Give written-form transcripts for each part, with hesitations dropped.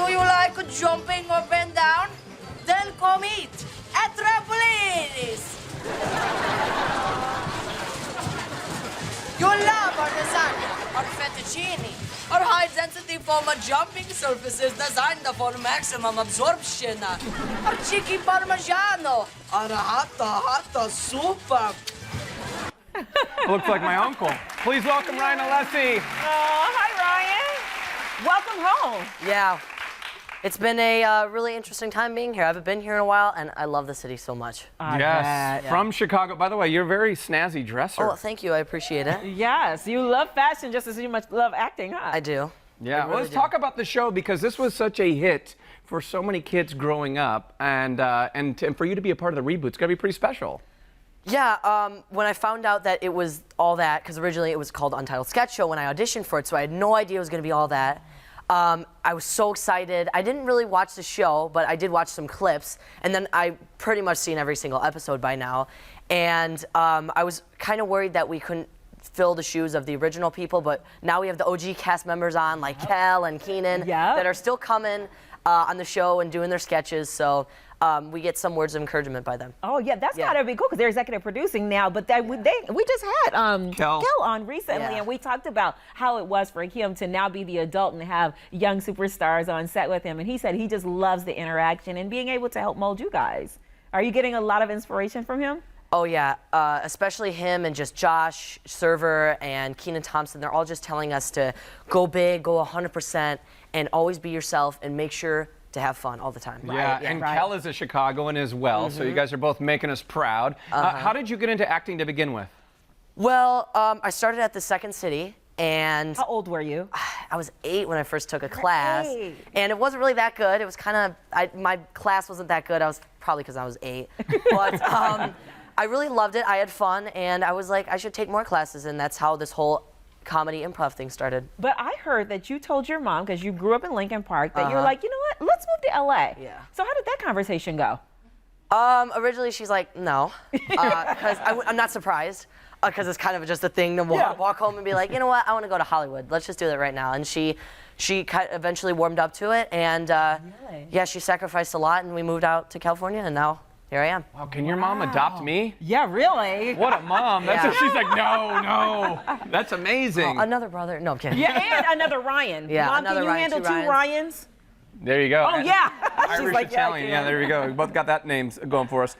you like jumping up and down? Then come eat at Trampolinis. You love our lasagna, our fettuccine, our high-density foam jumping surfaces designed for maximum absorption, our cheeky parmigiano, our hot soup. Looks like my uncle. Please welcome Ryan Alessi. Oh, hi, Ryan. Welcome home. Yeah. It's been a really interesting time being here. I haven't been here in a while, and I love the city so much. Yes, from Chicago. By the way, you're a very snazzy dresser. Oh, thank you. I appreciate it. Yes, you love fashion just as you much love acting, huh? I do. Yeah, really let's talk about the show because this was such a hit for so many kids growing up, and for you to be a part of the reboot, it's got to be pretty special. Yeah, when I found out that it was all that, because originally it was called Untitled Sketch Show when I auditioned for it, so I had no idea it was going to be all that. I was so excited. I didn't really watch the show, but I did watch some clips, and then I pretty much seen every single episode by now. And I was kind of worried that we couldn't fill the shoes of the original people, but now we have the OG cast members on, like Kel and Keenan, that are still coming on the show and doing their sketches. So we get some words of encouragement by them. Oh yeah, that's gotta be cool because they're executive producing now. But we just had Kel on recently, and we talked about how it was for him to now be the adult and have young superstars on set with him. And he said he just loves the interaction and being able to help mold you guys. Are you getting a lot of inspiration from him? Oh yeah, especially him and just Josh Server and Kenan Thompson. They're all just telling us to go big, go 100%, and always be yourself and make sure to have fun all the time. Yeah, and Kel is a Chicagoan as well, so you guys are both making us proud. How did you get into acting to begin with? Well, I started at the Second City, and... How old were you? I was 8 when I first took a class, 8. and it wasn't really that good. It was kind of, my class wasn't that good. I was probably because I was 8, but I really loved it. I had fun, and I was like, I should take more classes, and that's how this whole comedy improv thing started. But I heard that you told your mom, because you grew up in Lincoln Park, that you're like, you know what, let's move to LA. Yeah. So how did that conversation go? Originally she's like, no, because I'm not surprised, because it's kind of just a thing to walk home and be like, you know what, I want to go to Hollywood. Let's just do that right now. And she eventually warmed up to it, and yeah, she sacrificed a lot, and we moved out to California, and now here I am. Wow, can your mom adopt me? Yeah, really? What a mom. That's what she's like, no. That's amazing. Oh, another brother. No, I'm kidding. Yeah, and another Ryan. Yeah, Mom, another can you Ryan, handle 2 2 Ryans? There you go. Oh, yeah. Irish like, Italian. Yeah, there you go. We both got that name going for us.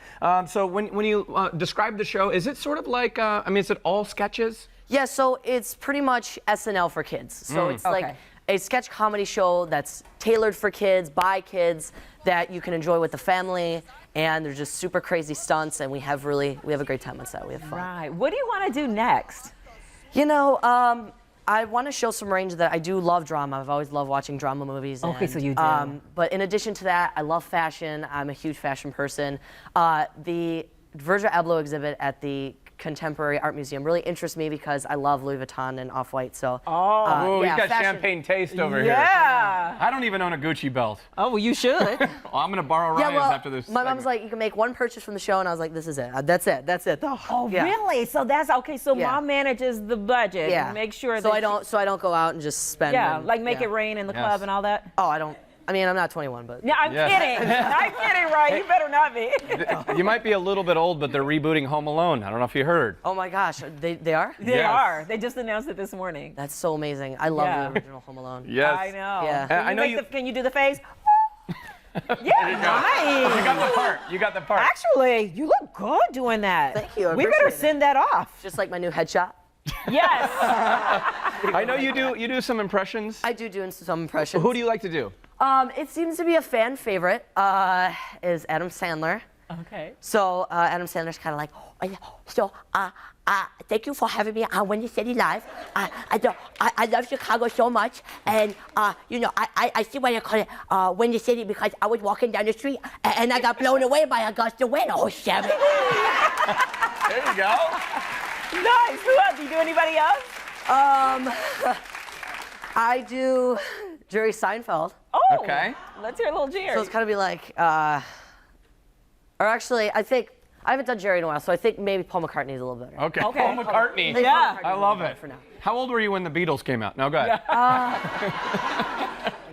So when you describe the show, is it sort of like, I mean, is it all sketches? Yeah, so it's pretty much SNL for kids. So it's like a sketch comedy show that's tailored for kids, by kids, that you can enjoy with the family. And they're just super crazy stunts, and we have a great time on set. We have fun. Right. What do you want to do next? You know, I want to show some range that I do love drama. I've always loved watching drama movies. Okay, so you do. But in addition to that, I love fashion. I'm a huge fashion person. The Virgil Abloh exhibit at the Contemporary Art Museum really interests me because I love Louis Vuitton and Off-White. So, oh, you got champagne taste over here. Yeah. I don't even own a Gucci belt. Oh, well, you should. Well, I'm going to borrow Ryan's after this. My mom's like, you can make one purchase from the show, and I was like, this is it. That's it. Oh, really? So that's okay. So mom manages the budget. Yeah. And make sure so that I don't go out and just spend. Yeah, like make it rain in the club and all that. Oh, I don't. I mean, I'm not 21, but. Yeah, I'm kidding. I'm kidding, Ryan. You better not be. You might be a little bit old, but they're rebooting Home Alone. I don't know if you heard. Oh my gosh, they are? They are. They just announced it this morning. That's so amazing. I love the original Home Alone. Yes. I know. Yeah. I know you. Can you do the face? Yeah, nice. You got the part. You got the part. Actually, you look good doing that. Thank you. We better send that off. Just like my new headshot. Yes. I know you do some impressions. I do some impressions. Who do you like to do? It seems to be a fan favorite. Is Adam Sandler. Okay. So Adam Sandler's kind of like, thank you for having me on Windy City Live. I love Chicago so much, and you know, I see why they call it Windy City because I was walking down the street and I got blown away by a gust of wind. Oh, shit. There you go. Nice. Who else? Do you do anybody else? I do Jerry Seinfeld. Oh. Okay. Let's hear a little Jerry. So it's kind of be like, or actually, I think I haven't done Jerry in a while, so I think maybe Paul McCartney's a little better. Okay. Paul McCartney. Yeah. I love it. For now. How old were you when the Beatles came out? No, go ahead. I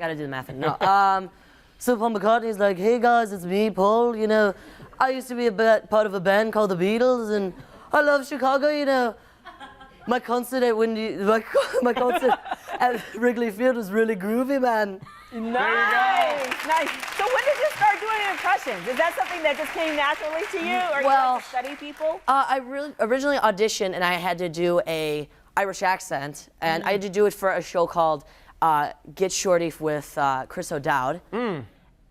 gotta do the math. No. So Paul McCartney's like, hey guys, it's me, Paul. You know, I used to be part of a band called the Beatles, and I love Chicago. You know, my concert at my concert at Wrigley Field was really groovy, man. Nice. So when did you start doing impressions? Is that something that just came naturally to you, or you like to study people? I really originally auditioned, and I had to do a Irish accent, and I had to do it for a show called Get Shorty with Chris O'Dowd.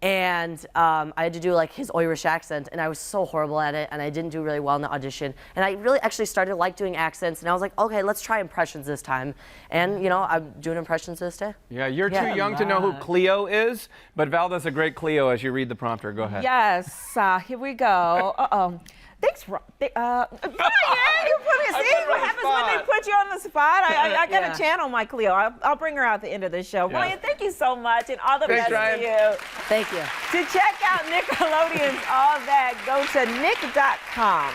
And I had to do like his Irish accent, and I was so horrible at it, and I didn't do really well in the audition. And I really actually started to like doing accents, and I was like, okay, let's try impressions this time. And you know, I'm doing impressions this day. Yeah, you're too young to know who Cleo is, but Val does a great Cleo as you read the prompter. Go ahead. Yes, here we go. Thanks, Brian, you put me. See what happens when they put you on the spot? I got to channel my Cleo. I'll bring her out at the end of the show. Ryan, thank you so much, and all the best to you. Thank you. To check out Nickelodeon's All That, go to nick.com.